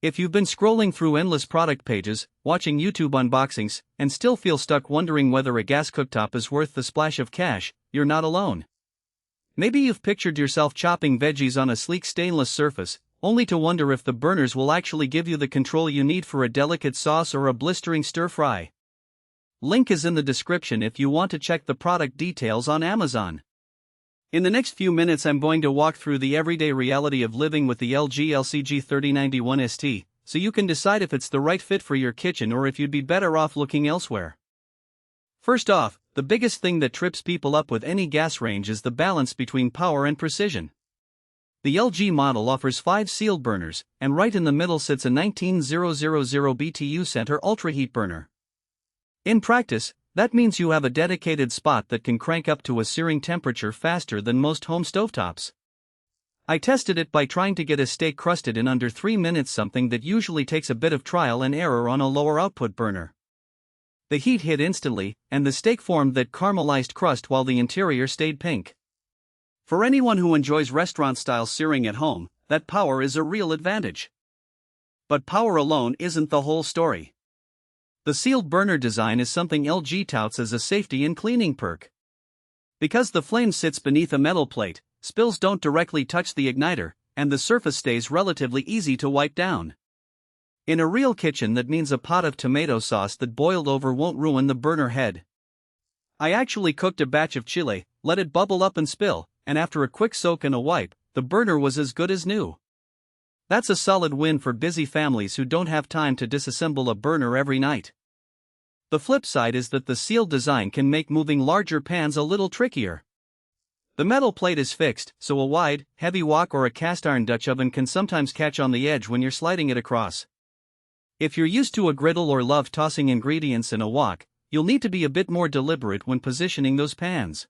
If you've been scrolling through endless product pages, watching YouTube unboxings, and still feel stuck wondering whether a gas cooktop is worth the splash of cash, you're not alone. Maybe you've pictured yourself chopping veggies on a sleek stainless surface, only to wonder if the burners will actually give you the control you need for a delicate sauce or a blistering stir-fry. Link is in the description if you want to check the product details on Amazon. In the next few minutes I'm going to walk through the everyday reality of living with the LG LCG3091ST, so you can decide if it's the right fit for your kitchen or if you'd be better off looking elsewhere. First off, the biggest thing that trips people up with any gas range is the balance between power and precision. The LG model offers 5 sealed burners, and right in the middle sits a 19000 BTU center ultra-heat burner. In practice, that means you have a dedicated spot that can crank up to a searing temperature faster than most home stovetops. I tested it by trying to get a steak crusted in under 3 minutes, something that usually takes a bit of trial and error on a lower output burner. The heat hit instantly, and the steak formed that caramelized crust while the interior stayed pink. For anyone who enjoys restaurant-style searing at home, that power is a real advantage. But power alone isn't the whole story. The sealed burner design is something LG touts as a safety and cleaning perk. Because the flame sits beneath a metal plate, spills don't directly touch the igniter, and the surface stays relatively easy to wipe down. In a real kitchen, that means a pot of tomato sauce that boiled over won't ruin the burner head. I actually cooked a batch of chile, let it bubble up and spill, and after a quick soak and a wipe, the burner was as good as new. That's a solid win for busy families who don't have time to disassemble a burner every night. The flip side is that the sealed design can make moving larger pans a little trickier. The metal plate is fixed, so a wide, heavy wok or a cast iron Dutch oven can sometimes catch on the edge when you're sliding it across. If you're used to a griddle or love tossing ingredients in a wok, you'll need to be a bit more deliberate when positioning those pans.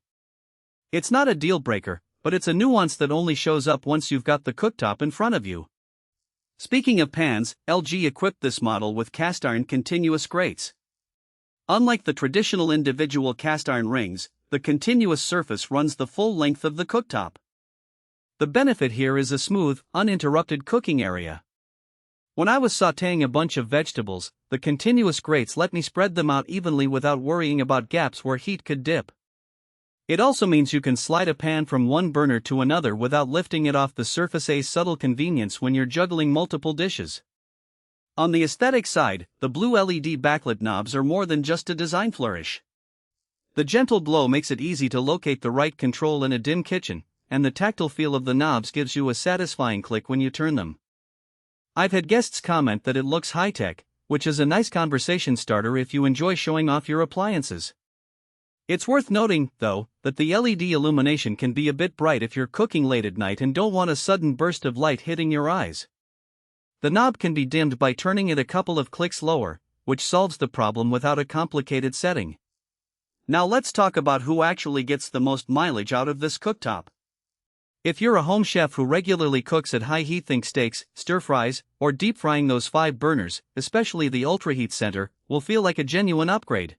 It's not a deal breaker, but it's a nuance that only shows up once you've got the cooktop in front of you. Speaking of pans, LG equipped this model with cast iron continuous grates. Unlike the traditional individual cast iron rings, the continuous surface runs the full length of the cooktop. The benefit here is a smooth, uninterrupted cooking area. When I was sautéing a bunch of vegetables, the continuous grates let me spread them out evenly without worrying about gaps where heat could dip. It also means you can slide a pan from one burner to another without lifting it off the surface, a subtle convenience when you're juggling multiple dishes. On the aesthetic side, the blue LED backlit knobs are more than just a design flourish. The gentle glow makes it easy to locate the right control in a dim kitchen, and the tactile feel of the knobs gives you a satisfying click when you turn them. I've had guests comment that it looks high-tech, which is a nice conversation starter if you enjoy showing off your appliances. It's worth noting, though, that the LED illumination can be a bit bright if you're cooking late at night and don't want a sudden burst of light hitting your eyes. The knob can be dimmed by turning it a couple of clicks lower, which solves the problem without a complicated setting. Now let's talk about who actually gets the most mileage out of this cooktop. If you're a home chef who regularly cooks at high heat, think steaks, stir-fries, or deep frying, those 5 burners, especially the ultra-heat center, will feel like a genuine upgrade.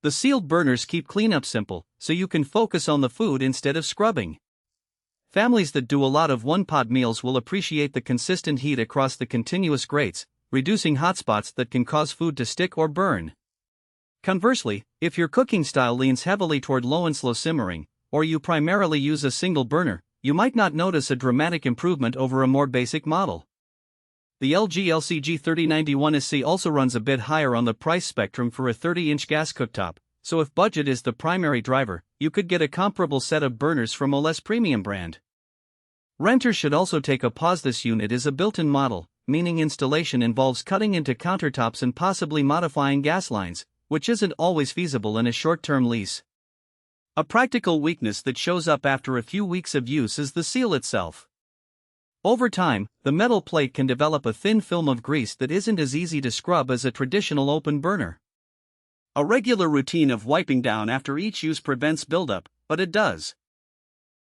The sealed burners keep cleanup simple, so you can focus on the food instead of scrubbing. Families that do a lot of one-pot meals will appreciate the consistent heat across the continuous grates, reducing hotspots that can cause food to stick or burn. Conversely, if your cooking style leans heavily toward low and slow simmering, or you primarily use a single burner, you might not notice a dramatic improvement over a more basic model. The LG LCG3091ST also runs a bit higher on the price spectrum for a 30-inch gas cooktop, so if budget is the primary driver, you could get a comparable set of burners from a less premium brand. Renters should also take a pause. This unit is a built-in model, meaning installation involves cutting into countertops and possibly modifying gas lines, which isn't always feasible in a short-term lease. A practical weakness that shows up after a few weeks of use is the seal itself. Over time, the metal plate can develop a thin film of grease that isn't as easy to scrub as a traditional open burner. A regular routine of wiping down after each use prevents buildup, but it does.